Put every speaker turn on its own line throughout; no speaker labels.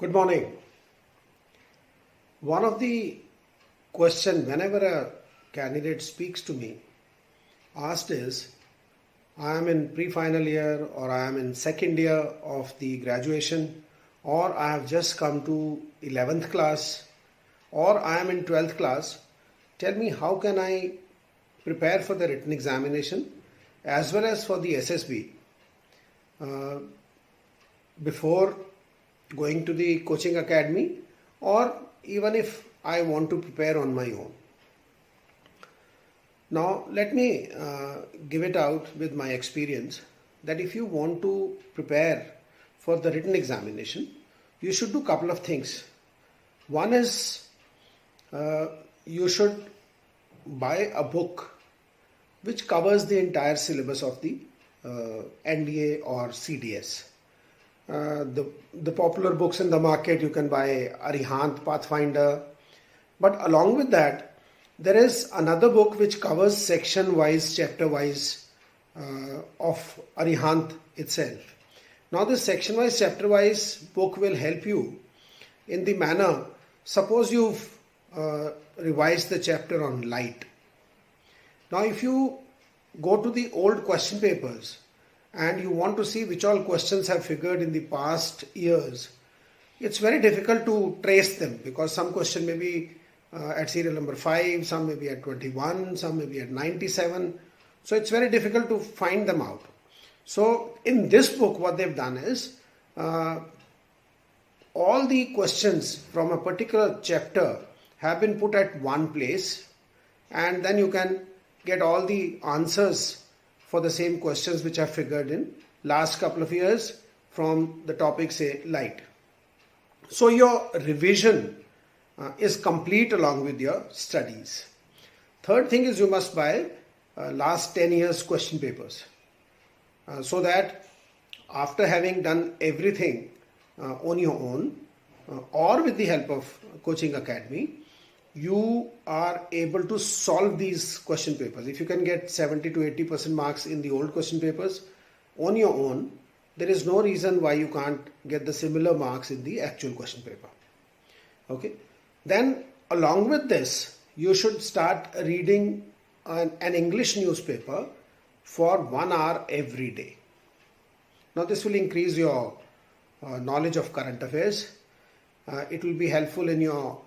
Good morning. One of the question whenever a candidate speaks to me asked is, I am in pre-final year or I am in second year of the graduation or I have just come to 11th class or I am in 12th class. Tell me, how can I prepare for the written examination as well as for the SSB before going to the coaching academy, or even if I want to prepare on my own. Now let me give it out with my experience that if you want to prepare for the written examination, you should do a couple of things. One is you should buy a book which covers the entire syllabus of the NDA or CDS. The popular books in the market, you can buy Arihant, Pathfinder, but along with that there is another book which covers section wise, chapter wise of Arihant itself. Now this section wise, chapter wise book will help you in the manner, suppose you've revised the chapter on light. Now if you go to the old question papers and you want to see which all questions have figured in the past years, it's very difficult to trace them because some question may be at serial number 5, some may be at 21, some may be at 97. So it's very difficult to find them out. So in this book, what they've done is all the questions from a particular chapter have been put at one place, and then you can get all the answers for the same questions which have figured in last couple of years from the topic, say, light. So your revision is complete along with your studies. Third thing is you must buy last 10 years question papers so that after having done everything on your own or with the help of coaching academy, you are able to solve these question papers. If you can get 70 to 80% marks in the old question papers on your own, there is no reason why you can't get the similar marks in the actual question paper. Okay. Then along with this, you should start reading an English newspaper for 1 hour every day. Now this will increase your knowledge of current affairs. It will be helpful in your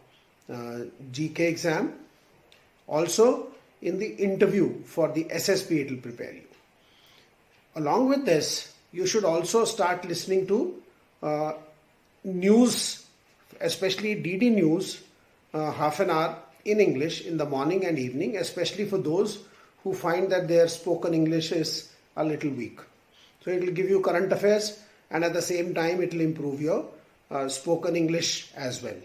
GK exam. Also in the interview for the SSB, it will prepare you. Along with this, you should also start listening to news, especially DD News, half an hour in English in the morning and evening, especially for those who find that their spoken English is a little weak. So it will give you current affairs, and at the same time it will improve your spoken English as well.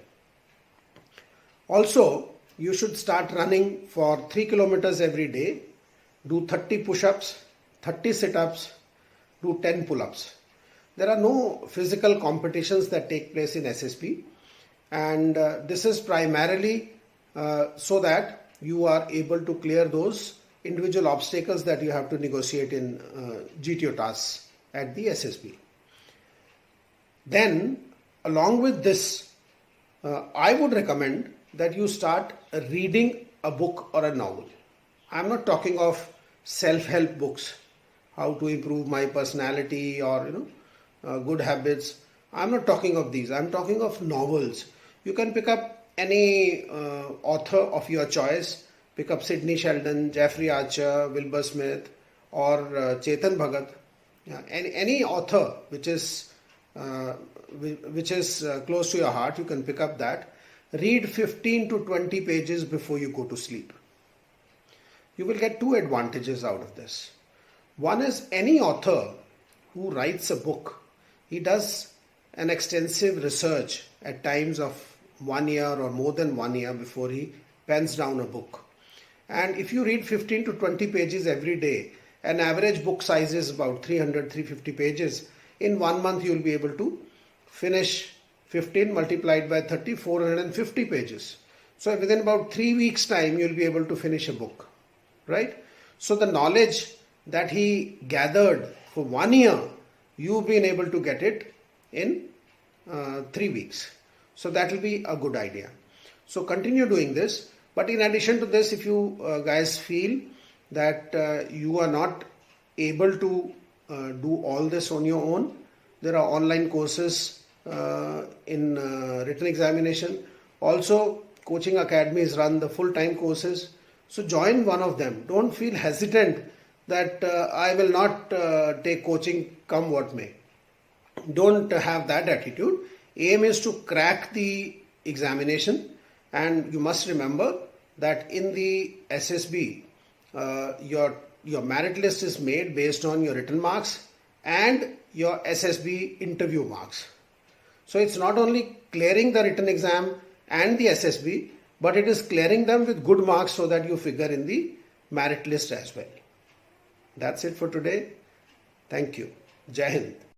Also, you should start running for 3 kilometers every day, do 30 push-ups, 30 sit-ups, do 10 pull-ups. There are no physical competitions that take place in SSB, and this is primarily so that you are able to clear those individual obstacles that you have to negotiate in GTO tasks at the SSB. Then, along with this, I would recommend that you start reading a book or a novel. I'm not talking of self-help books, how to improve my personality or good habits. I'm not talking of these. I'm talking of novels. You can pick up any author of your choice. Pick up Sidney Sheldon, Jeffrey Archer, Wilbur Smith, or Chetan Bhagat. Yeah, any author which is close to your heart, you can pick up that. Read 15 to 20 pages before you go to sleep. You will get two advantages out of this. One is, any author who writes a book, he does an extensive research at times of 1 year or more than 1 year before he pens down a book. And if you read 15 to 20 pages every day, an average book size is about 300-350 pages. In 1 month you will be able to finish 15 multiplied by 30, 450 pages. So within about 3 weeks time, you'll be able to finish a book, right? So the knowledge that he gathered for 1 year, you've been able to get it in 3 weeks. So that will be a good idea. So continue doing this. But in addition to this, if you guys feel that you are not able to do all this on your own, there are online courses in written examination. Also, coaching academies run the full-time courses. So join one of them. Don't feel hesitant that I will not take coaching come what may. Don't have that attitude. Aim is to crack the examination, and you must remember that in the SSB, your merit list is made based on your written marks and your SSB interview marks. So it's not only clearing the written exam and the SSB, but it is clearing them with good marks so that you figure in the merit list as well. That's it for today. Thank you. Jai Hind.